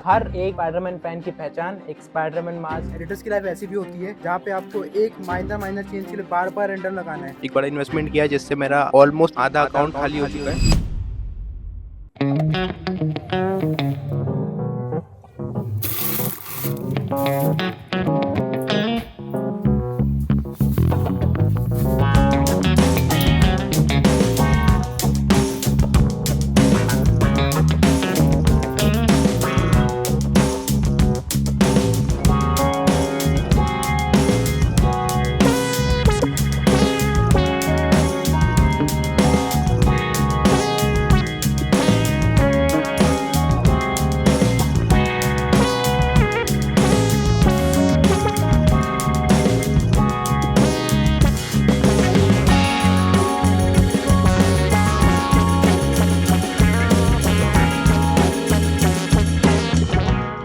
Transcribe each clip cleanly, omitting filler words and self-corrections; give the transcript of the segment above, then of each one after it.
हर एक Spiderman fan की पहचान एक स्पाइडरमैन मास्क। एडिटर्स की लाइफ ऐसी भी होती है जहाँ पे आपको एक माइनर चेंज के लिए बार बार एंटर लगाना है। एक बड़ा इन्वेस्टमेंट किया जिससे मेरा ऑलमोस्ट आधा अकाउंट खाली हो चुका है।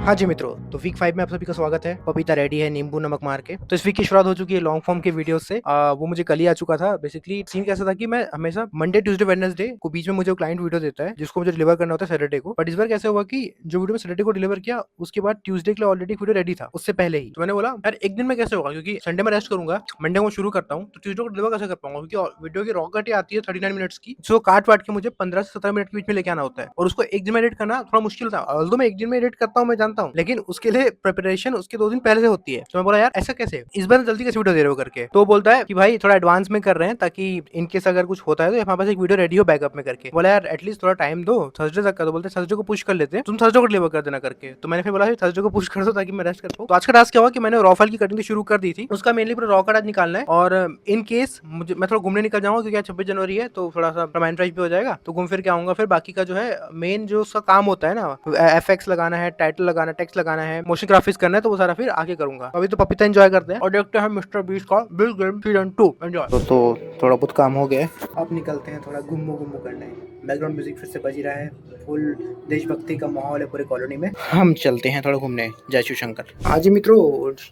हाँ जी मित्रों, तो वीक 5 में आप सभी का स्वागत है। पपीता रेडी है नींबू नमक मार के। तो इस वीक की शुरुआत हो चुकी है लॉन्ग फॉर्म के वीडियो से। वो मुझे कल ही आ चुका था। बेसिकली सीन कैसा था कि मैं हमेशा मंडे ट्यूसडे वेडनेसडे को बीच में मुझे क्लाइंट वीडियो देता है जिसको मुझे डिलीवर करना होता है सैटरडे को। बट इस बार कैसे हुआ कि जो वीडियो मैं सैटरडे को डिलीवर किया उसके बाद ट्यूसडे के लिए ऑलरेडी वीडियो रेडी था उससे पहले ही। तो मैंने बोला यार एक दिन में कैसे होगा, क्योंकि संडे में रेस्ट करूंगा, मंडे को शुरू करता हूँ, तो ट्यूसडे को डिलीवर कैसे कर पाऊंगा, क्योंकि वीडियो की रॉक कट आती है 39 मिनट्स की, जो काट वाट के मुझे 15 से 17 मिनट के बीच में लेके आना होता है और उसको एक दिन में एडिट करना थोड़ा मुश्किल था। ऑल्दो मैं एक दिन में एडिट करता हूँ, मैं जानता हूँ, लेकिन उसके लिए प्रिपरेशन उसके 2 दिन पहले से होती है। तो मैं बोला यार ऐसा कैसे, इस बार जल्दी कैसे वीडियो दे रहे हो करके। तो बोलता है कि भाई थोड़ा एडवांस में कर रहे हैं ताकि इनकेस अगर कुछ होता है तो हमारे पास एक वीडियो रेडी हो बैकअप में करके। बोला यार एटलीस्ट थोड़ा टाइम दो थर्सडे तक का। तो बोलते थर्सडे को पुश कर लेते हैं, तुम थर्सडे को डिलीवर कर देना करके। तो मैंने फिर बोला थर्सडे को पुश कर दो ताकि मैं रेस्ट कर पाऊं। तो आज का टास्क क्या हुआ कि मैंने रॉ फाइल की कटिंग शुरू कर दी थी। उसका मेनली पूरा रॉ कट आज निकालना है और इन केस मुझे मैं थोड़ा घूमने निकल जाऊंगा क्योंकि आज 26 जनवरी है, तो थोड़ा सा माइंड फ्रेश भी हो जाएगा, तो घूम फिर के आऊंगा। फिर बाकी का जो है मेन जो उसका काम होता है ना, एफएक्स लगाना है, टाइटल लगाना है, टेक्स्ट लगाना है, मोशन ग्राफिक्स करना है, तो वो सारा फिर आगे करूंगा। अभी तो पपीता एंजॉय करते हैं और देखते हैं मिस्टर बीस्ट का बिग गेम सीजन 2 एंजॉय। तो थोड़ा बहुत काम हो गया है, अब निकलते हैं थोड़ा गुम्मो गुम्मो करने। बैकग्राउंड म्यूजिक फिर से बज रहा है, फुल देशभक्ति का माहौल है पूरे कॉलोनी में। हम चलते हैं थोड़ा घूमने जय शिव शंकर। आज मित्रों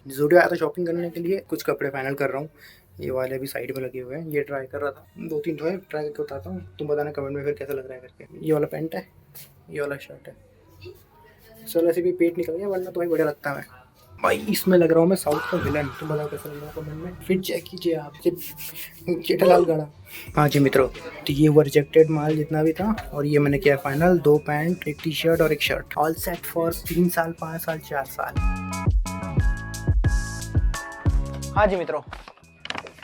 ज़ूडियो आया था शॉपिंग करने के लिए, कुछ कपड़े फाइनल कर रहा हूँ। ये वाले अभी साइड में लगे हुए हैं, ये ट्राई कर रहा था, 2-3 तो है, ट्राई करके बताता हूँ, तुम बताना कमेंट में फिर कैसा लग रहा है करके। ये वाला पैंट है, ये वाला शर्ट है। चलो ऐसे भी पेट निकल गया, वरना तो भाई बढ़िया लगता है भाई। इसमें लग रहा हूँ मैं साउथ का विलन। तुम बताओ कैसा लग रहा है कमेंट में, फिर चेक कीजिए आप। जेठालाल गाड़ा। हाँ जी मित्रों, तो ये हुआ रिजेक्टेड माल जितना भी था, और ये मैंने किया फाइनल। 2 पैंट, 1 टी शर्ट और 1 शर्ट, ऑल सेट फॉर 3 साल 5 साल 4 साल। हाँ जी मित्रों,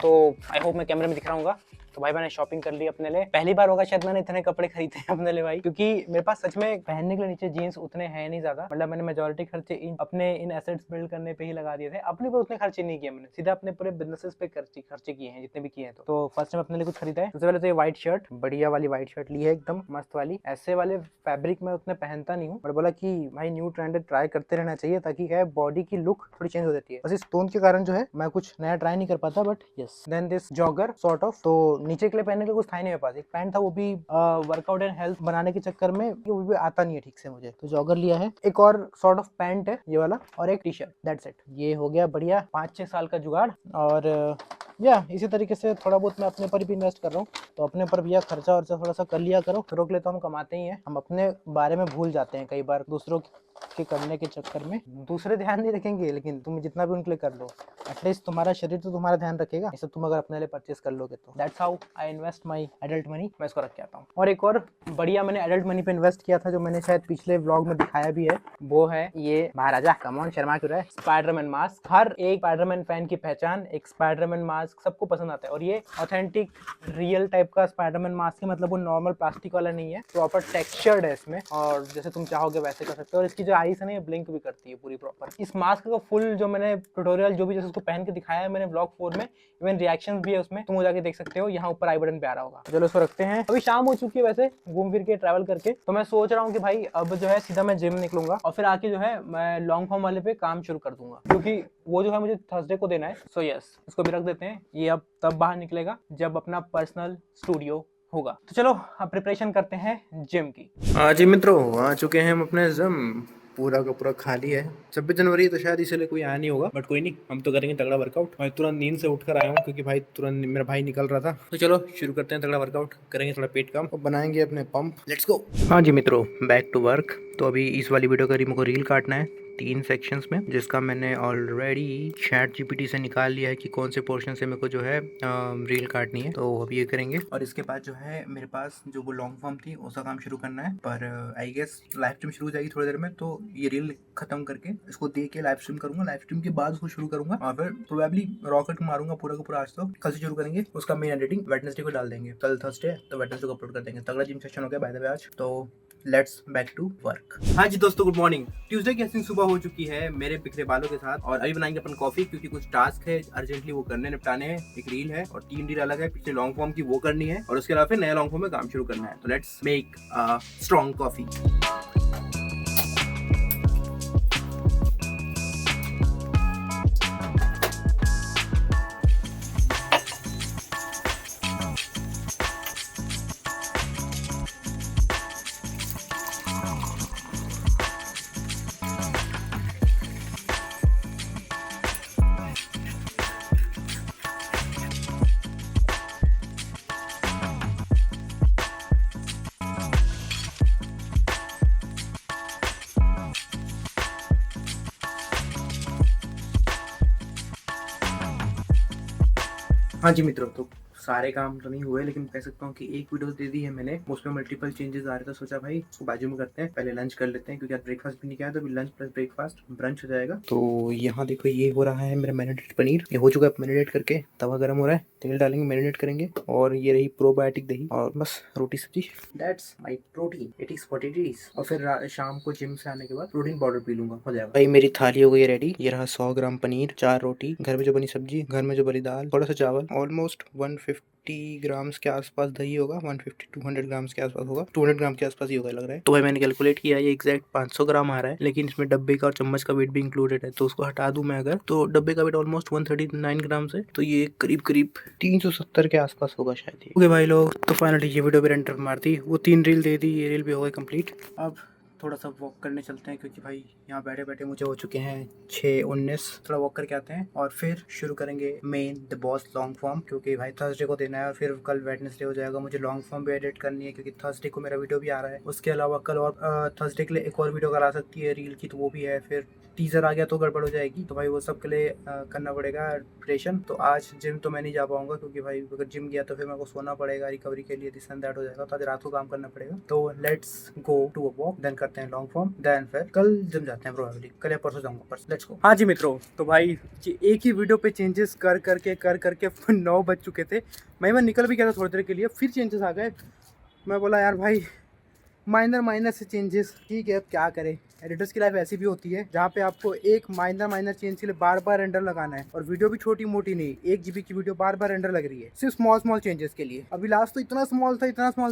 तो आई होप मैं कैमरे में दिख रहा हूँ। तो भाई मैंने शॉपिंग कर ली अपने लिए। पहली बार होगा शायद मैंने इतने कपड़े खरीदे हैं अपने लिए भाई, क्योंकि मेरे पास सच में पहनने के लिए नीचे जीन्स उतने हैं नहीं ज्यादा। मतलब मैंने मेजोरिटी खर्चे अपने इन एसेट्स बिल्ड करने पे ही लगा दिए थे। अपने पर उतने खर्चे नहीं किए मैंने, सीधा अपने पूरे बिजनेसेस पे खर्चे किए हैं जितने भी किए हैं। तो फर्स्ट टाइम अपने लिए कुछ खरीदा है। सबसे पहले तो ये व्हाइट शर्ट, बढ़िया वाली व्हाइट शर्ट ली है, एकदम मस्त वाली। ऐसे वाले फैब्रिक मैं उतने पहनता नहीं हूँ, बट बोला कि भाई न्यू ट्रेंड ट्राई करते रहना चाहिए ताकि क्या है बॉडी की लुक थोड़ी चेंज हो जाती है। बस इस टोन के कारण जो है मैं कुछ नया ट्राई नहीं कर पाता, but yes. Then this jogger sort of, तो नीचे के लिए पहनने के कुछ था ही नहीं मेरे पास। एक पैंट था, वो भी वर्कआउट एंड हेल्थ बनाने के चक्कर में वो भी आता नहीं है ठीक से मुझे, तो जॉगर लिया है। एक और सॉर्ट ऑफ पैंट है ये वाला, और एक टी शर्ट, दैट्स इट। ये हो गया बढ़िया 5-6 साल का जुगाड़। और या इसी तरीके से थोड़ा बहुत मैं अपने पर भी इन्वेस्ट कर रहा हूँ। तो अपने पर भैया खर्चा वर्चा थोड़ा सा कर लिया करो। रोक ले तो हम कमाते ही हैं, हम अपने बारे में भूल जाते हैं कई बार दूसरों के करने के चक्कर में। दूसरे ध्यान नहीं रखेंगे, लेकिन तुम जितना भी उनके लिए कर लो, एटलीस्ट तुम्हारा शरीर तो तुम्हारा ध्यान रखेगा। इसे तुम अगर अपने लिए परचेस कर लोगे तो that's how I invest my adult money. मैं इसको रख के आता हूँ। और एक और बढ़िया मैंने एडल्ट मनी पे इन्वेस्ट किया था, जो मैंने शायद पिछले व्लॉग में दिखाया भी है, वो है ये महाराजा। कम ऑन, शर्मा क्यों रहा है, स्पाइडरमैन मास्क। हर एक स्पाइडरमैन फैन की पहचान एक स्पाइडरमैन मास्क, सबको पसंद आता है। और ये ऑथेंटिक रियल टाइप का स्पाइडरमैन मास्क है, मतलब वो नॉर्मल प्लास्टिक वाला नहीं है, प्रॉपर टेक्सचर्ड है इसमें, और जैसे तुम चाहोगे वैसे कर सकते हो। और इसकी जो आईज है ना, ये ब्लिंक भी करती है पूरी प्रॉपर। इस मास्क का फुल जो मैंने ट्यूटोरियल जो भी जैसे उसको पहन के दिखाया है मैंने व्लॉग 4 में, इवन रिएक्शंस भी है उसमें, तुम जाके देख सकते हो, यहाँ ऊपर आई बटन पे आ रहा होगा। चलो इसको रखते हैं। अभी शाम हो चुकी है वैसे घूम फिर के ट्रैवल करके, तो मैं सोच रहा हूँ कि भाई अब जो है सीधा मैं जिम निकलूंगा और फिर आके जो है मैं लॉन्ग फॉर्म वाले पे काम शुरू कर दूंगा, क्योंकि वो जो है मुझे थर्सडे को देना है। सो यस, इसको भी रख देते हैं। ये अब तब बाहर निकलेगा जब अपना पर्सनल स्टूडियो होगा। तो चलो अब प्रिपरेशन करते हैं जिम की। जी मित्रों, आ चुके हैं हम अपने जिम। पूरा का पूरा खाली है। 26 जनवरी तो शायद इसलिए कोई आया नहीं होगा, बट कोई नहीं, हम तो करेंगे तगड़ा वर्कआउट। मैं तुरंत नींद से उठकर आया हूँ क्योंकि भाई तुरंत मेरा भाई निकल रहा था। तो चलो शुरू करते हैं तगड़ा वर्कआउट, करेंगे थोड़ा पेट कम और बनाएंगे अपने पंप। Let's go. हाँ जी मित्रों, बैक टू वर्क। तो अभी इस वाली वीडियो का मेरे को रील काटना है 3 सेक्शंस में, जिसका मैंने ऑलरेडी ChatGPT से निकाल लिया है कि कौन से पोर्शन से मेरे को जो है रील काटनी है। तो अभी ये करेंगे और इसके बाद जो है मेरे पास जो वो लॉन्ग फॉर्म थी उसका काम शुरू करना है। पर आई गेस लाइव स्ट्रीम शुरू हो जाएगी थोड़ी देर में, तो ये रील खत्म करके इसको देख के लाइव स्ट्रीम करूंगा। लाइव स्ट्रीम के बाद उसको शुरू करूंगा और फिर प्रोबेबली रॉकेट मारूंगा पूरा का पूरा। आज तो कल से शुरू करेंगे, उसका मेन एडिटिंग वेडनेसडे को डाल देंगे। कल थर्सडे तो वेडनेसडे को अपलोड कर देंगे। तगड़ा जिम सेशन हो गया बाय द वे आज। तो लेट्स बैक टू वर्क। हाँ जी दोस्तों, गुड मॉर्निंग। ट्यूसडे की ऐसी सुबह हो चुकी है मेरे बिखरे बालों के साथ, और अभी बनाएंगे अपन कॉफी क्योंकि कुछ टास्क है अर्जेंटली वो करने निपटाने हैं। एक रील है और 3 रील अलग है, पिछले लॉन्ग फॉर्म की वो करनी है और उसके अलावा फिर नया लॉन्ग फॉर्म में काम शुरू करना है। तो लेट्स मेक स्ट्रॉन्ग कॉफी। हाँ जी मित्रों, तो सारे काम तो नहीं हुए, लेकिन कह सकता हूँ कि एक वीडियो दे दी है मैंने, उसमें मल्टीपल चेंजेस आ रहे थे। सोचा भाई उसको बाजू में करते हैं, पहले लंच कर लेते हैं क्योंकि आज ब्रेकफास्ट भी नहीं किया, तो अभी लंच प्लस ब्रेकफास्ट ब्रंच हो जाएगा। तो यहाँ देखो ये हो रहा है मेरा मैरिनेटेड पनीर, ये हो चुका है मैरिनेट करके। तवा गर्म हो रहा है, तेल डालेंगे, मैरिनेट करेंगे। और ये रही प्रोबायोटिक दही और बस रोटी सब्जी। That's my protein, it is what it is. और फिर शाम को जिम से आने के बाद प्रोटीन पाउडर पी लूंगा, हो जाएगा। भाई मेरी थाली हो गई रेडी। ये रहा 100 ग्राम पनीर, 4 रोटी, घर में जो बनी सब्जी, घर में जो बनी दाल, थोड़ा सा चावल, ऑलमोस्ट 150 ग्राम्स के आसपास दही होगा। 150-200 ग्राम्स के आसपास होगा, 200 ग्राम के आसपास ही होगा लग रहा है। तो भाई मैंने कैलकुलेट किया, ये एग्जैक्ट 500 ग्राम आ रहा है, लेकिन इसमें डब्बे का और चम्मच का वेट भी इंक्लूडेड है, तो उसको हटा दूं मैं अगर, तो डब्बे का वेट ऑलमोस्ट 139 ग्राम है, तो ये करीब करीब 370 के आसपास होगा शायद। ओके भाई लोग, तो फाइनली ये वीडियो भी एंटर मार दी, वो 3 रील दे दी, ये रील भी हो गई कंप्लीट। अब थोड़ा सा वॉक करने चलते हैं क्योंकि भाई यहाँ बैठे बैठे मुझे हो चुके हैं 6:19। थोड़ा वॉक करके आते हैं और फिर शुरू करेंगे main the boss long form, क्योंकि भाई थर्सडे को देना है और फिर कल वेडनेसडे हो जाएगा। मुझे लॉन्ग फॉर्म भी एडिट करनी है क्योंकि थर्सडे को मेरा वीडियो भी आ रहा है। उसके अलावा कल और थर्सडे के लिए एक और वीडियो करा सकती है रील की, तो वो भी है। फिर टीजर आ गया तो गड़बड़ हो जाएगी, तो भाई वो सब के लिए करना पड़ेगा प्रिपरेशन। तो आज जिम तो मैं नहीं जा पाऊंगा क्योंकि भाई अगर जिम गया तो फिर मेरे को सोना पड़ेगा रिकवरी के लिए, दिस एंड दैट हो जाएगा। तो आज रात को काम करना पड़ेगा। तो let's go to a walk, then करते हैं लॉन्ग फॉर्म, देन फिर कल जिम जाते हैं प्रोबेबली, कल या परसों जाऊंगा परसों। Let's go. हाँ जी मित्रों, तो भाई एक ही वीडियो पे चेंजेस कर करके 9 बज चुके थे। मैं निकल भी गया था थोड़ी देर के लिए, फिर चेंजेस आ गए। मैं बोला यार भाई माइनर से चेंजेस, ठीक है अब क्या करें। एडिटर्स की लाइफ ऐसी भी होती है जहाँ पे आपको एक माइनर चेंज के लिए बार बार रेंडर लगाना है, और वीडियो भी छोटी मोटी नहीं, 1 GB की वीडियो बार बार रेंडर लग रही है सिर्फ स्मॉल चेंजेस के लिए। अभी लास्ट तो इतना स्मॉल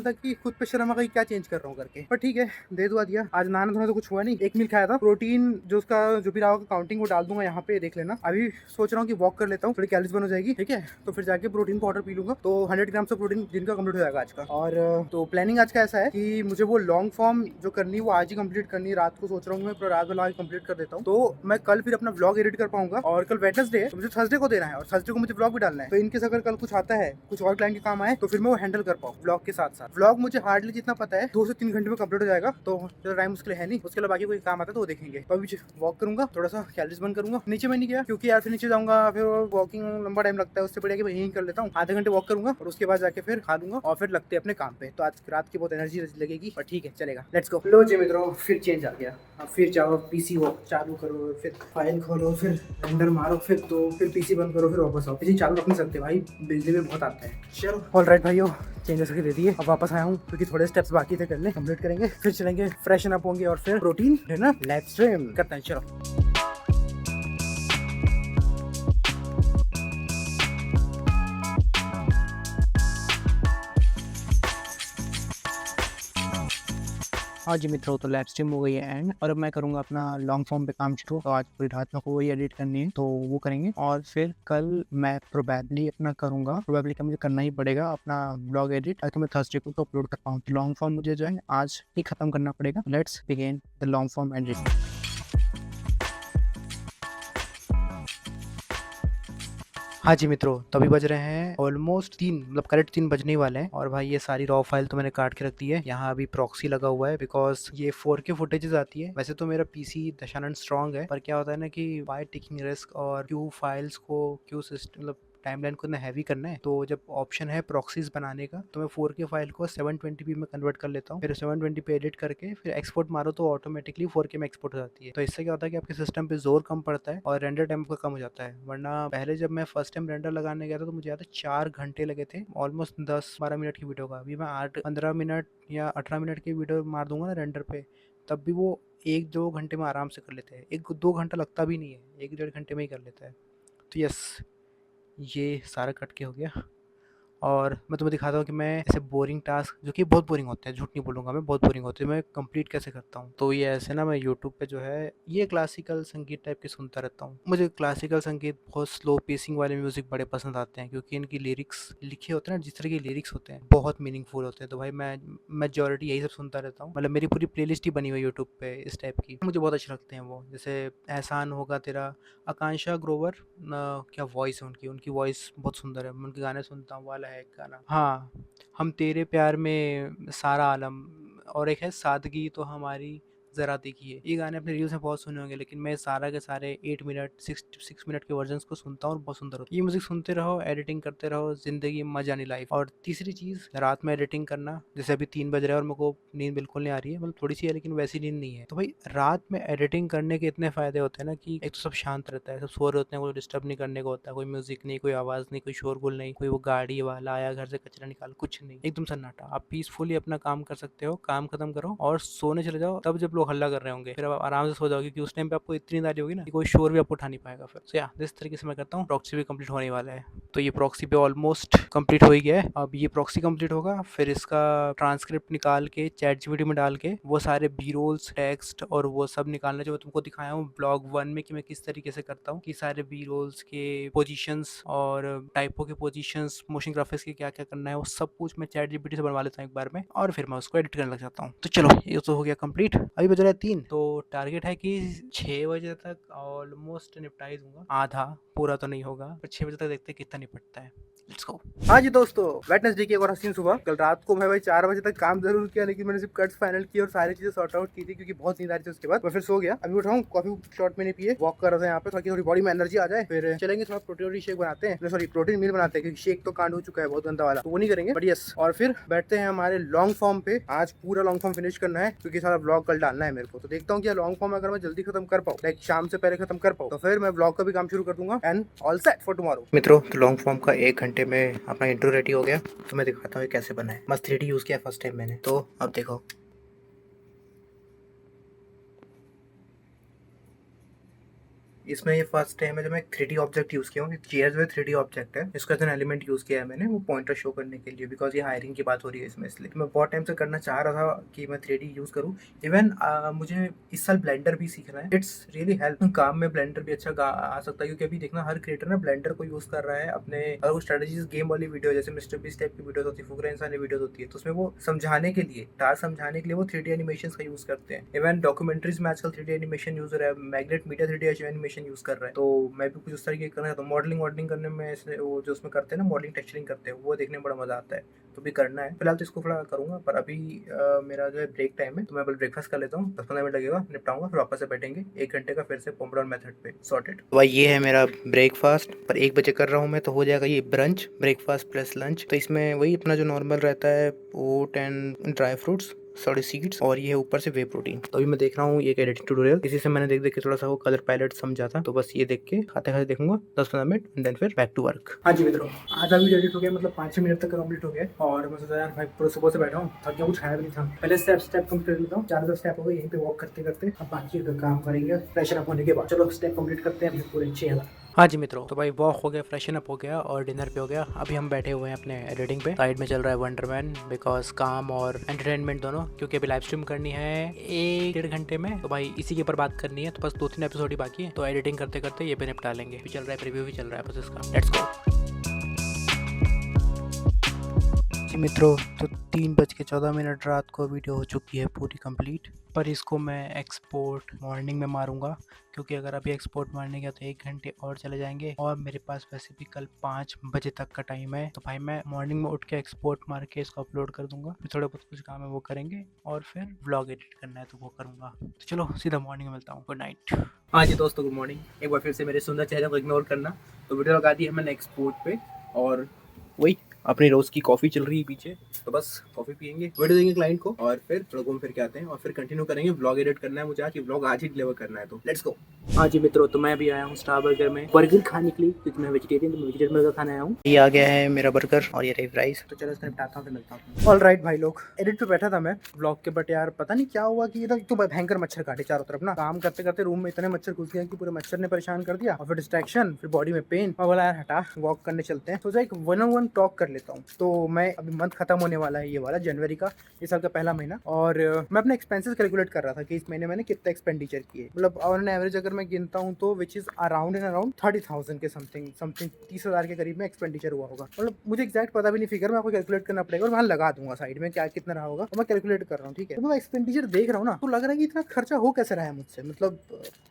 था कि खुद पे शर्म आ गई क्या चेंज कर रहा हूँ करके, पर ठीक है दे दुआ दिया। आज नहाना धोना तो कुछ हुआ नहीं, 1 मील खाया था। प्रोटीन जो उसका जो भी रहा होगा काउंटिंग वो डाल दूंगा यहाँ पे, देख लेना। अभी सोच रहा हूँ कि वॉक कर लेता हूँ, थोड़ी कैलोरीज बन हो जाएगी, ठीक है। तो फिर जाके प्रोटीन पाउडर पी लूंगा, तो 100 ग्राम से प्रोटीन दिन का कंप्लीट हो जाएगा आज का। और तो प्लानिंग आज का ऐसा है कि मुझे वो लॉन्ग फॉर्म जो करनी है वो आज ही कंप्लीट करनी है। रात को सोच रहा हूँ मैं पूरा रात वाला कंप्लीट कर देता हूँ, तो मैं कल फिर अपना व्लॉग एडिट कर पाऊंगा। और कल वेडनेसडे है तो मुझे थर्सडे को देना है, और थर्सडे को मुझे व्लॉग भी डालना है। तो इनकेस अगर कल कुछ आता है, कुछ और क्लाइंट के काम आए, तो फिर मैं वो हैंडल कर पाऊँ व्लॉग के साथ साथ। व्लॉग मुझे हार्डली जितना पता है 2 से 3 घंटे में कंप्लीट हो जाएगा, तो ज़्यादा टाइम उसके लिए है नहीं। उसके अलावा बाकी कोई काम आता है तो वो देखेंगे। तो अभी वॉक करूंगा, थोड़ा सा कैलोरीज बर्न करूंगा। नीचे मैं नहीं गया क्योंकि यार फिर नीचे जाऊंगा, फिर वॉकिंग लंबा टाइम लगता है, उससे बढ़िया कि मैं यहीं कर लेता हूँ। आधे घंटे वॉक करूंगा और उसके बाद जाके फिर खा लूंगा और फिर लगते हैं अपने काम पे। तो आज रात की बहुत एनर्जी लगेगी, पर ठीक है चलेगा। Let's go. लो जी मित्रों, फिर चेंज आ गया। अब फिर जाओ पीसी वॉक चालू करो, फिर फाइल खोलो, फिर रेंडर मारो, फिर पीसी बंद करो, फिर वापस आओ। पीसी चालू रख नहीं सकते भाई, बिजली में बहुत आता है। चलो ऑलराइट भाइयों, चेंजेस करके दे दिए। अब वापस आया हूँ क्योंकि थोड़े स्टेप्स बाकी थे करने, कंप्लीट करेंगे, फिर चलेंगे, फ्रेशन अप होंगे और फिर प्रोटीन डिनर लाइव स्ट्रीम करते हैं। चलो। हाँ जी मित्रों, तो लाइव स्ट्रीम हो गई है एंड, और अब मैं करूँगा अपना लॉन्ग फॉर्म पे काम शुरू। तो आज पूरी रात में को वही एडिट करनी है, तो वो करेंगे। और फिर कल मैं प्रोबेबली अपना करूँगा, प्रोबेबली का मुझे करना ही पड़ेगा अपना ब्लॉग एडिट, ताकि मैं थर्सडे को तो अपलोड कर पाऊँ। लॉन्ग फॉर्म मुझे जो है आज ही खत्म करना पड़ेगा। Let's begin the long form edit. हाँ जी मित्रों, तो अभी बज रहे हैं ऑलमोस्ट 3, मतलब करेक्ट 3 बजने ही वाले हैं। और भाई ये सारी रॉ फाइल तो मैंने काट के रख दी है। यहाँ अभी प्रॉक्सी लगा हुआ है बिकॉज ये 4K फुटेजेस आती है। वैसे तो मेरा पीसी दशानन स्ट्रांग है, पर क्या होता है ना कि बाय टेकिंग रिस्क और क्यू फाइल्स को क्यू सिस्टम मतलब टाइमलाइन को इतना हैवी करना है, तो जब ऑप्शन है प्रॉक्सीज बनाने का तो मैं 4K फाइल को 720p में कन्वर्ट कर लेता हूँ। फिर 720 पे एडिट करके फिर एक्सपोर्ट मारो तो ऑटोमेटिकली 4K में एक्सपोर्ट हो जाती है। तो इससे क्या होता है कि आपके सिस्टम पे जोर कम पड़ता है और रेंडर टाइम का कम हो जाता है। वरना पहले जब मैं फर्स्ट टाइम रेंडर लगाने गया था तो मुझे याद है 4 घंटे लगे थे ऑलमोस्ट 10-12 मिनट की वीडियो का। अभी मैं 8-15 मिनट या 18 मिनट की वीडियो मार दूंगा ना रेंडर पे, तब भी वो 1-2 घंटे में आराम से कर लेते हैं। 1-2 घंटा लगता भी नहीं है, 1-1.5 घंटे में ही कर लेता है। तो यस, ये सारा कट के हो गया। और मैं तुम्हें दिखाता हूँ कि मैं ऐसे बोरिंग टास्क जो कि बहुत बोरिंग होते हैं, झूठ नहीं बोलूँगा मैं, बहुत बोरिंग होते हैं, मैं कंप्लीट कैसे करता हूँ। तो ये ऐसे ना मैं यूट्यूब पे जो है ये क्लासिकल संगीत टाइप की सुनता रहता हूँ। मुझे क्लासिकल संगीत, बहुत स्लो पेसिंग वाले म्यूज़िक बड़े पसंद आते हैं क्योंकि इनकी लिरिक्स लिखे होते हैं ना, जिस तरह के लिरिक्स होते हैं बहुत मीनिंगफुल होते हैं। तो भाई मैं मेजोरिटी यही सब सुनता रहता हूँ। मतलब मेरी पूरी प्लेलिस्ट ही बनी हुई है यूट्यूब पे इस टाइप की, मुझे बहुत अच्छे लगते हैं वो। जैसे एहसान होगा तेरा, आकांक्षा ग्रोवर क्या वॉइस है उनकी, उनकी वॉइस बहुत सुंदर है। मैं उनके गाने सुनता हूँ। वाला है एक गाना, हाँ, हम तेरे प्यार में सारा आलम, और एक है सादगी तो हमारी ज़रा देखिए। ये गाने अपने रील्स में बहुत सुने होंगे, लेकिन मैं सारा के सारे 8 मिनट 6 मिनट के वर्जन को सुनता हूँ और बहुत सुंदर होता है। ये म्यूजिक सुनते रहो, एडिटिंग करते रहो, जिंदगी में मजा नहीं लाइफ। और तीसरी चीज़, रात में एडिटिंग करना। जैसे अभी 3 बज रहे हैं और मेरे को नींद बिल्कुल नहीं आ रही है, मतलब थोड़ी सी है लेकिन वैसी नींद नहीं है। तो भाई रात में एडिटिंग करने के इतने फ़ायदे होते हैं ना कि एक तो सब शांत रहता है, सब सो रहे होते हैं, कोई डिस्टर्ब नहीं करने को होता है, कोई म्यूजिक नहीं, कोई आवाज़ नहीं, कोई शोरगुल नहीं, कोई वो गाड़ी वाला आया घर से कचरा निकाल, कुछ नहीं, एकदम सन्नाटा। आप पीसफुली अपना काम कर सकते हो, काम खत्म करो और सोने चले जाओ। तब जब लोग हल्ला कर रहे होंगे फिर आप आराम से सो जाओगे क्योंकि उस टाइम पे आपको इतनी नींद आ रही होगी ना कि कोई शोर भी आपको उठा नहीं पाएगा। फिर सो या जिस तरीके से मैं करता हूँ, प्रॉक्सी भी कंप्लीट होने वाला है। तो ये प्रॉक्सी पे ऑलमोस्ट कंप्लीट हो ही गया है। अब ये प्रॉक्सी कंप्लीट होगा, फिर इसका ट्रांसक्रिप्ट निकाल के चैट जीपीटी में डाल के वो सारे बी रोल्स, टेक्स्ट और वो सब निकालना जो मैं तुमको दिखाया हूँ ब्लॉग 1 में कि मैं किस तरीके से करता हूँ, कि सारे बी रोल्स के पोजीशंस और टाइपो के पोजीशंस, मोशन ग्राफिक्स के क्या क्या करना है, वो सब कुछ मैं चैट जीपीटी से बनवा लेता हूँ एक बार में और फिर मैं उसको एडिट करने लग जाता हूँ। तो चलो ये तो हो गया कंप्लीट। अभी बज रहा है 3, तो टारगेट है कि 6 बजे तक ऑलमोस्ट निपटा ही दूंगा। आधा, पूरा तो नहीं होगा, पर 6 बजे तक देखते हैं कितना निपटता है। Let's go. हाँ जी दोस्तों, वेडनेसडे की एक और हसीन सुबह। कल रात को मैं भाई 4 बजे तक काम जरूर किया, लेकिन मैंने सिर्फ कट्स फाइनल किए और सारी चीजें सॉर्ट आउट की थी क्योंकि बहुत नींद आ रही थी। उसके बाद मैं फिर सो गया। अभी उठा हूँ, कॉफी शॉट मैंने पिए, वॉक कर रहा था यहाँ पे ताकि थोड़ी बॉडी में एनर्जी आ जाए। फिर चलेंगे थोड़ा प्रोटीन शेक बनाते हैं, सॉरी प्रोटीन मील बनाते हैं क्योंकि शेक तो कांड हो चुका है बहुत गंदा वाला, तो वो नहीं करेंगे। बट यस, और फिर बैठते हैं हमारे लॉन्ग फॉर्म पे। आज पूरा लॉन्ग फॉर्म फिनिश करना है क्योंकि सारा ब्लॉग कल डालना है मेरे को। तो देखता हूँ कि लॉन्ग फॉर्म अगर मैं जल्दी खत्म कर पाऊँ, लाइक शाम से पहले खत्म कर पाऊँ, तो फिर मैं ब्लॉग का भी काम शुरू कर दूंगा and all set for tomorrow. मित्रों, तो लॉन्ग फॉर्म का 1 घंटे में अपना इंट्रो रेडी हो गया, तो मैं दिखाता हूँ कैसे बना है। मस्त 3D यूज किया फर्स्ट टाइम मैंने, तो अब देखो। इसमें ये फर्स्ट टाइम है जब मैं 3D ऑब्जेक्ट यूज किया हूँ। चेयर्स में 3D ऑब्जेक्ट है, इसका जो एलिमेंट यूज किया है मैंने वो पॉइंटर शो करने के लिए, बिकॉज ये हायरिंग की बात हो रही है इसमें, इसलिए मैं बहुत टाइम से करना चाह रहा था कि मैं 3D यूज करूँ। इवन मुझे इस साल ब्लेंडर भी सीखना है। इट्स रियली हेल्प काम में, ब्लेंडर भी अच्छा आ सकता है क्योंकि अभी देखना हर क्रिएटर ना ब्लेंडर को यूज कर रहा है अपने। अगर वो स्ट्रेटेजीज गेम वाली वीडियो जैसे मिस्टर बीस्ट टाइप की वीडियो होती है, फुकरा इंसान वीडियो होती है, तो उसमें वो समझाने के लिए, टास्क समझाने के लिए वो 3D एनिमेशन का यूज करते हैं। इवन डॉक्यूमेंट्रीज में आजकल 3D एनिमेशन यूज हो रहा है, magnet media 3D animation use कर रहा है। तो मैं भी कुछ उस तरीके करना चाहता हूँ। मॉडलिंग करने में ऐसे वो जो उसमें करते हैं ना, मॉडलिंग टेक्सचरिंग करते हैं, वो देखने में बड़ा मजा आता है, तो भी करना है। फिलहाल तो इसको थोड़ा करूंगा, पर अभी मेरा जो है ब्रेक टाइम है, तो मैं ब्रेकफास्ट कर लेता हूँ। 10-15 मिनट लगेगा, निपटाऊंगा, फिर वापस से बैठेंगे 1 घंटे का फिर से पोमोडोर मेथड पे सॉर्टेड। भाई ये है मेरा ब्रेकफास्ट, पर 1 बजे कर रहा हूँ मैं, तो हो जाएगा ये ब्रंच, ब्रेकफास्ट प्लस लंच। तो इसमें वही अपना जो नॉर्मल रहता है, oat and dry fruits, sorry seeds, और ये ऊपर से वे प्रोटीन। तो अभी मैं देख रहा हूँ ये एडिटिंग ट्यूटोरियल, इसी से मैंने देख के थोड़ा सा वो कलर पैलेट समझा था, तो बस ये देख के खाते खाते देखूंगा 10-15 मिनट एंड देन फिर बैक टू वर्क। हाँ जी मित्रों, आधा वीडियो एडिट हो गया, मतलब 5-6 मिनट तक कंप्लीट हो गया। और मैं सोचा यार भाई पूरा सुबह से बैठा हूँ, थक गया, कुछ खाया भी नहीं था। पहले स्टेप कंप्लीट कर लेता हूँ। 4 स्टेप हो गए यहीं पे वॉक करते करते, अब बाकी का काम करेंगे फ्रेशन अप होने के बाद। चलो स्टेप कंप्लीट करते हैं पूरे 6 बार। हाँ जी मित्रों, तो भाई वॉक हो गया, फ्रेशन अप हो गया और डिनर पे हो गया। अभी हम बैठे हुए हैं अपने एडिटिंग पे, साइड में चल रहा है वंडरमैन, बिकॉज काम और एंटरटेनमेंट दोनों, क्योंकि अभी लाइव स्ट्रीम करनी है 1-1.5 घंटे में, तो भाई इसी के ऊपर बात करनी है। तो बस 2-3 एपिसोड ही बाकी है, तो एडिटिंग करते करते ये भी निपटा लेंगे। भी चल रहा है, प्रीव्यू भी चल रहा है बस इसका। Let's go. मित्रों, तो 3:14 रात को वीडियो हो चुकी है पूरी कंप्लीट, पर इसको मैं एक्सपोर्ट मॉर्निंग में मारूंगा, क्योंकि अगर अभी एक्सपोर्ट मारने गया तो 1 घंटे और चले जाएंगे और मेरे पास वैसे भी कल 5 बजे तक का टाइम है। तो भाई मैं मॉर्निंग में उठ के एक्सपोर्ट मार के इसको अपलोड कर दूंगा। फिर थोड़े बहुत कुछ काम है वो करेंगे और फिर व्लॉग एडिट करना है तो वो करूंगा। तो चलो सीधा मॉर्निंग में मिलता हूँ। Good night. हाँ जी दोस्तों, गुड मॉर्निंग। एक बार फिर से मेरे सुंदर चेहरे को इग्नोर करना। तो वीडियो लगा दी है मैंने एक्सपोर्ट पे और वही अपनी रोज़ की कॉफ़ी चल रही है पीछे, तो बस कॉफ़ी पियेंगे, वीडियो देंगे क्लाइंट को और फिर थोड़ा घूम फिर के आते हैं और फिर कंटिन्यू करेंगे। व्लॉग एडिट करना है मुझे आज, व्लॉग आज ही डिलीवर करना है, तो लेट्स गो। हाँ जी मित्रों, तो मैं भी आया हूँ स्टार बर्गर में बर्गर खाने के लिए, क्योंकि मैं वेजिटेरियन, तो मैं वेजिटेरियन बर्गर खाने आया हूँ। ये आ गया है मेरा बर्गर और ये रही फ्राइज। तो चलो इसको निपटाता हूँ, फिर मिलता हूँ। ऑल राइट भाई लोग, एडिट पे बैठा था मैं व्लॉग के, बट यार पता नहीं क्या हुआ कि ये तो भयंकर मच्छर काटे चारों तरफ ना। काम करते करते रूम में इतने मच्छर घुस गए कि पूरे मच्छर ने परेशान कर दिया और फिर डिस्ट्रैक्शन, फिर बॉडी में पेन। और बोला यार हटा, वॉक करने चलते हैं। सोचा एक 1-on-1 टॉक कर लेता हूँ। तो मैं अभी मंथ खत्म होने वाला है, ये वाला जनवरी का, इस साल का पहला महीना, और मैं अपने एक्सपेंसेस कैलकुलेट कर रहा था कि इस महीने मैंने कितना एक्सपेंडिचर किए। मतलब ऑन एवरेज अगर मैं गिनता हूँ तो विच इज अराउंड 30,000 के समथिंग 30,000 के करीब में एक्सपेंडिचर हुआ होगा। मतलब मुझे एक्जैक्ट पता भी नहीं, फिगर मैं आपको कैलकुलेट करना पड़ेगा और वहाँ लगा दूंगा साइड में क्या कितना रहा होगा। तो मैं कैलकुलेट कर रहा हूँ, ठीक है। तो मैं एक्सपेंडिचर देख रहा हूँ ना, तो लग रहा है कि इतना खर्चा हो कैसे रहा है मुझसे। मतलब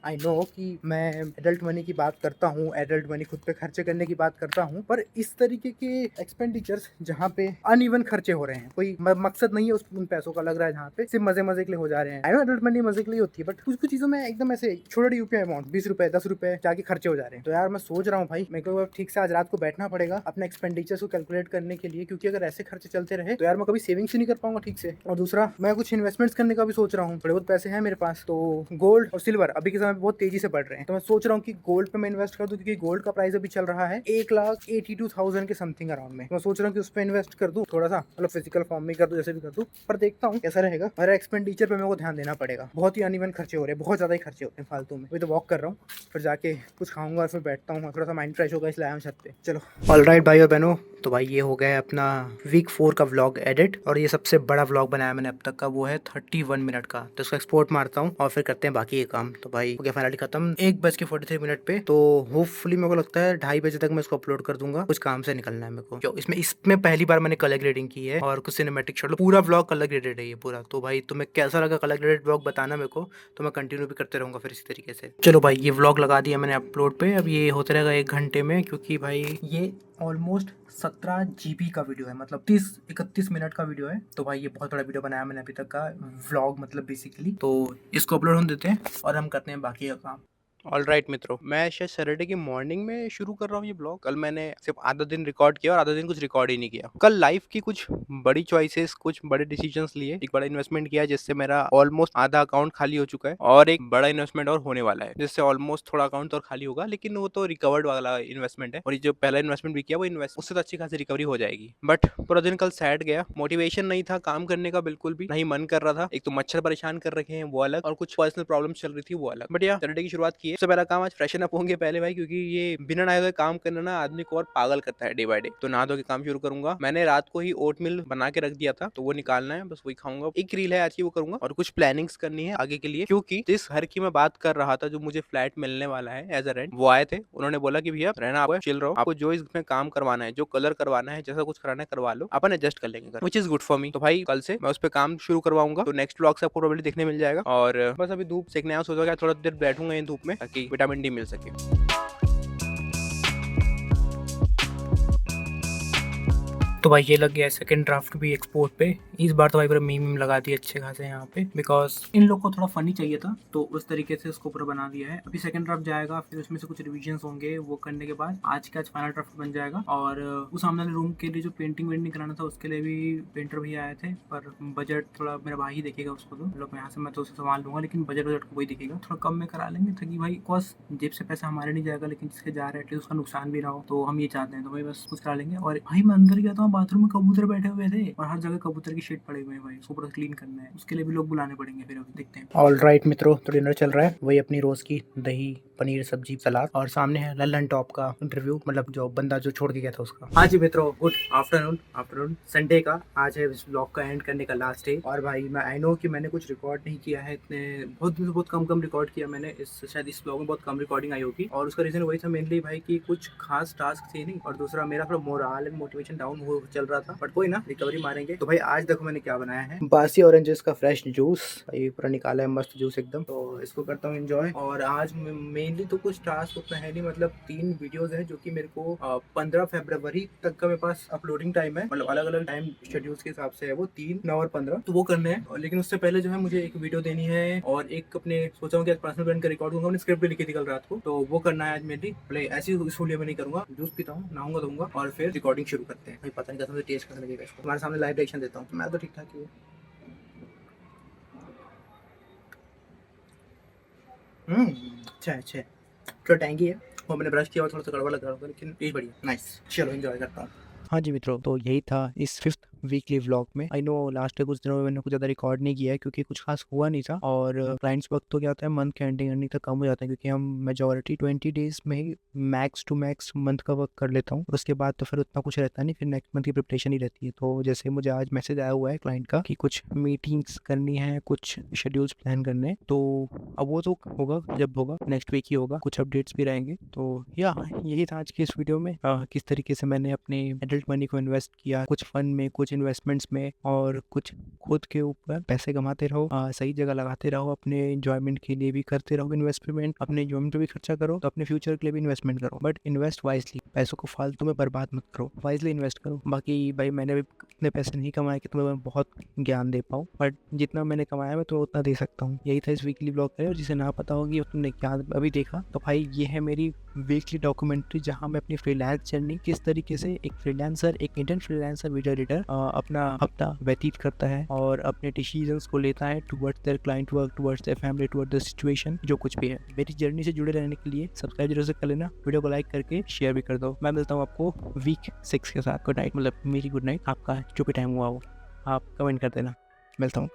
आई नो कि मैं एडल्ट मनी की बात करता हूँ, एडल्ट मनी खुद पे खर्चे करने की बात करता हूँ, पर इस तरीके के एक्सपेंडिचर्स जहाँ पे अनइवन खर्चे हो रहे हैं, कोई मकसद नहीं है उन पैसों का, लग रहा है जहाँ पे सिर्फ मजे मजे के लिए हो जा रहे हैं। आई नो एडल्ट मनी मजे के लिए होती है, बट कुछ कुछ चीजों में एकदम ऐसे छोटे यूपीआई अमाउंट 20 रुपए 10 रुपए जाके खर्चे हो जा रहे हैं। तो यार मैं सोच रहा हूँ भाई, मेरे को ठीक से आज रात को बैठना पड़ेगा अपने एक्सपेंडिचर्स को कैलकुलेट करने के लिए, क्योंकि अगर ऐसे खर्चे चलते रहे तो यार मैं कभी सेविंग्स ही नहीं कर पाऊंगा ठीक से। और दूसरा, मैं कुछ इन्वेस्टमेंट्स करने का भी सोच रहा हूँ, थोड़े बहुत पैसे हैं मेरे पास। तो गोल्ड और सिल्वर अभी के समय में बहुत तेजी से बढ़ रहे हैं, तो मैं सोच रहा हूँ कि गोल्ड पे मैं इन्वेस्ट कर दूं, क्योंकि गोल्ड का प्राइस अभी चल रहा है 1,82,000 के समथिंग अराउंड में। मैं सोच रहा हूँ कि उस पर इन्वेस्ट कर दूं थोड़ा सा, मतलब फिजिकल फॉर्म में कर दूं, जैसे भी कर दूं, पर देखता हूँ कैसा रहेगा। मेरा एक्सपेंडिचर पे मेरे को ध्यान देना पड़ेगा। बहुत ही अनइवन खर्चे हो रहे हैं, बहुत ज्यादा ही खर्चे होते हैं फालतू में। अभी तो वॉक कर रहा हूँ, फिर जाके कुछ खाऊंगा और फिर बैठता हूँ, थोड़ा सा माइंड फ्रेश होगा, इसलिए आया हूँ छत पे। चलो ऑल राइट भाई और बहनों, तो भाई ये हो गया अपना वीक 4 का व्लॉग एडिट, और ये सबसे बड़ा व्लॉग बनाया मैंने अब तक का, वो है 31 मिनट का। तो इसको एक्सपोर्ट मारता हूँ और फिर करते हैं बाकी ये काम। तो भाई हो गया फाइनली खत्म 1:43 पे। तो होपफुली मेरे को लगता है 2:30 बजे तक मैं इसको अपलोड कर दूंगा। कुछ काम से निकलना है मेरे को, क्यों इसमें पहली बार मैंने कलर ग्रेडिंग की है और कुछ सिनेमैटिक शॉट, पूरा व्लॉग कलर ग्रेडेड है ये पूरा। तो भाई तुम्हें कैसा लगा कलर ग्रेडेड व्लॉग बताना मेरे को, तो मैं कंटिन्यू भी करते रहूंगा फिर इसी तरीके से। चलो भाई ये व्लॉग लगा दिया मैंने अपलोड पे, अब ये होता रहेगा 1 घंटे में, क्योंकि भाई ये ऑलमोस्ट 17 GB का वीडियो है, मतलब 30-31 मिनट का वीडियो है। तो भाई ये बहुत बड़ा वीडियो बनाया मैंने अभी तक का व्लॉग, मतलब बेसिकली। तो इसको अपलोड होने देते हैं और हम करते हैं बाकी का काम। ऑल राइट मित्रों, मैं शायद सैटरडे की मॉर्निंग में शुरू कर रहा हूँ ये ब्लॉग। कल मैंने सिर्फ आधा दिन रिकॉर्ड किया और आधा दिन कुछ रिकॉर्ड ही नहीं किया। कल लाइफ की कुछ बड़ी चॉइसेस, कुछ बड़े डिसीजंस लिए, एक बड़ा इन्वेस्टमेंट किया जिससे मेरा ऑलमोस्ट आधा अकाउंट खाली हो चुका है, और एक बड़ा इन्वेस्टमेंट और होने वाला है जिससे ऑलमोस्ट थोड़ा अकाउंट और खाली होगा, लेकिन वो तो रिकवर्ड वाला इन्वेस्टमेंट है। और ये जो पहला इन्वेस्टमेंट भी किया वो इन्वेस्ट, उससे तो अच्छी खासी रिकवरी हो जाएगी। बट पूरा दिन कल सैड गया, मोटिवेशन नहीं था काम करने का, बिल्कुल भी नहीं मन कर रहा था। एक तो मच्छर परेशान कर रखे हैं वो अलग, और कुछ पर्सनल प्रॉब्लम चल रही थी वो अलग। बट यार सैटरडे की शुरुआत की है। सबसे पहला काम आज फ्रेशन अप होंगे पहले भाई, क्योंकि ये बिना नहाए हुए काम करना ना आदमी को और पागल करता है डे बाय डे। तो नहा धो के काम शुरू करूंगा। मैंने रात को ही ओट मिल बना के रख दिया था, तो वो निकालना है, बस वही खाऊंगा। एक रील है आज की वो करूंगा, और कुछ प्लानिंग्स करनी है आगे के लिए, क्योंकि जिस घर की मैं बात कर रहा था, जो मुझे फ्लैट मिलने वाला है एज अ रेंट, वो आए थे। उन्होंने बोला कि भैया रहना आपको, चिल रहो, आपको जो इसमें काम करवाना है, जो कलर करवाना है, जैसा कुछ कराना है करवा लो, अपन एडजस्ट कर लेंगे, which is good for me. तो भाई कल से मैं उस पर काम शुरू करवाऊंगा। तो नेक्स्ट व्लॉग से आपको प्रोबेबली देखने मिल जाएगा। और बस अभी धूप सेकने आया, सोचा थोड़ा देर बैठूंगा इन धूप में ताकि विटामिन डी मिल सके। तो भाई ये लग गया है सेकंड ड्राफ्ट भी एक्सपोर्ट पे। इस बार तो भाई पूरा मीम लगा दिए अच्छे खासे यहाँ पे, बिकॉज इन लोग को थोड़ा फनी चाहिए था, तो उस तरीके से उसको पूरा बना दिया है। अभी सेकंड ड्राफ्ट जाएगा, फिर उसमें से कुछ रिविजन होंगे, वो करने के बाद आज फाइनल ड्राफ्ट बन जाएगा। और उस सामने वाले रूम के लिए जो पेंटिंग वेंटिंग कराना था उसके लिए भी पेंटर भी आए थे, पर बजट थोड़ा मेरा भाई ही देखेगा उसको, तो मतलब यहाँ से मैं तो उसे संभाल लूंगा, लेकिन बजट को वही देखेगा। थोड़ा कम में करा लेंगे ताकि भाई कॉस्ट जेब से पैसा हमारे नहीं जाएगा, लेकिन जिसके जा रहे हैं उसका नुकसान भी ना हो, तो हम ये चाहते हैं। तो भाई बस कुछ करा लेंगे। और भाई मैं अंदर गया था, बाथरूम में कबूतर बैठे हुए थे और हर जगह कबूतर की शीट पड़े हुए हैं भाई, उसको पूरा क्लीन करना है, उसके लिए भी लोग बुलाने पड़ेंगे, फिर अभी देखते हैं। ऑल राइट मित्रों, तो डिनर चल रहा है, वही अपनी रोज की दही पनीर सब्जी सलाद, और सामने है ललन टॉप का इंटरव्यू, मतलब जो बंदा जो छोड़ के गया था उसका। हाँ जी मित्रों, गुड आफ्टरनून संडे का आज है इस ब्लॉग का एंड करने का लास्ट डे। और भाई मैं आई नो कि मैंने कुछ रिकॉर्ड नहीं किया है, इतने बहुत कम रिकॉर्ड किया मैंने, शायद इस ब्लॉग में बहुत कम रिकॉर्डिंग आई होगी, और उसका रीजन वही था मेनली भाई कि कुछ खास टास्क थे नहीं, और दूसरा मेरा थोड़ा मोरल एंड मोटिवेशन डाउन हो चल रहा था, बट कोई ना, रिकवरी मारेंगे। तो भाई आज देखो मैंने क्या बनाया है, बासी ऑरेंजेस का फ्रेश जूस, ये पूरा निकाला है मस्त जूस एकदम, तो इसको करता हूँ एंजॉय। और आज मेनली तो कुछ टास्क उतना है नहीं, मतलब 3 वीडियोस हैं जो कि मेरे को 15 फरवरी तक का मेरे पास अपलोडिंग टाइम है, मतलब अलग अलग टाइम शेड्यूल्स के हिसाब से है वो, 3, 9 और 15, तो वो करने हैं। लेकिन उससे पहले जो है मुझे एक वीडियो देनी है, और एक अपने सोचा हूँ कि पर्सनल ब्रांड का रिकॉर्ड दूंगा, स्क्रिप्ट भी लिखी थी कल रात को, तो वो करना है आज मेनली। पहले ऐसी इसलिए मैं नहीं करूंगा, जूस पीता हूँ, नहाऊंगा धोऊंगा, और फिर रिकॉर्डिंग शुरू करते हैं। भाई पता नहीं कैसा टेस्ट कैसा लगेगा इसको, तुम्हारे सामने लाइव रिएक्शन देता हूँ। मैं तो ठीक ठाक ही हूँ। अच्छा थोड़ा टैंगी है, वो मैंने ब्रश किया और थोड़ा सा कड़वा लग रहा होगा, लेकिन टेस्ट बढ़िया, नाइस। चलो एंजॉय करता हूँ। हाँ जी मित्रों, तो यही था इस 5th वीकली व्लॉग में। आई नो लास्ट के कुछ दिनों में मैंने कुछ ज़्यादा रिकॉर्ड नहीं किया है, क्योंकि कुछ खास हुआ नहीं था, और क्लाइंट्स वक्त तो क्या होता है मंथ के एंडिंग तक कम हो जाता है, क्योंकि हम मेजॉरिटी 20 डेज में ही मैक्स टू मैक्स मंथ का वर्क कर लेता हूँ। उसके बाद तो फिर उतना कुछ रहता नहीं, फिर नेक्स्ट मंथ की प्रिपरेशन ही रहती है। तो जैसे मुझे आज मैसेज आया हुआ है क्लाइंट का कि कुछ मीटिंग्स करनी है, कुछ शेड्यूल्स प्लान करने हैं, तो अब वो तो होगा जब होगा, नेक्स्ट वीक ही होगा, कुछ अपडेट्स भी रहेंगे। तो या यही था आज की इस वीडियो में, किस तरीके से मैंने अपने एडल्ट मनी को इन्वेस्ट किया, कुछ फन में, कुछ इन्वेस्टमेंट्स में, और कुछ खुद के ऊपर पैसे कमाते रहो, सही जगह लगाते रहो, अपने एंजॉयमेंट के लिए भी करते रहो इन्वेस्टमेंट, अपने एंजॉयमेंट पे भी खर्चा करो, तो अपने फ्यूचर के लिए भी इन्वेस्टमेंट करो, बट इन्वेस्ट वाइजली। पैसों को फालतू में बर्बाद मत करो, वाइजली इन्वेस्ट करो। बाकी भाई मैंने भी इतने पैसे नहीं कमाए कि तुम्हें मैं बहुत ज्ञान दे पाऊँ, बट जितना मैंने कमाया मैं तो उतना दे सकता हूँ। यही था इस वीकली ब्लॉग का, और जिसे ना पता होगी तुमने क्या अभी देखा, तो भाई ये है मेरी वीकली डॉक्यूमेंट्री, जहाँ मैं अपनी फ्रीलांस जर्नी किस तरीके से एक फ्रीलांसर, एक इंडियन फ्रीलांसर वीडियो एडिटर अपना हफ्ता व्यतीत करता है, और अपने डिसीजंस को लेता है towards their client work, towards their family, towards the situation, जो कुछ भी है। मेरी जर्नी से जुड़े रहने के लिए सब्सक्राइब जरूर से कर लेना, वीडियो को लाइक करके शेयर भी कर दो। मैं मिलता हूँ आपको वीक 6 के साथ। गुड नाइट, मतलब मेरी गुड नाइट, आपका जो भी टाइम हुआ हो आप कमेंट कर देना। मिलता हूँ।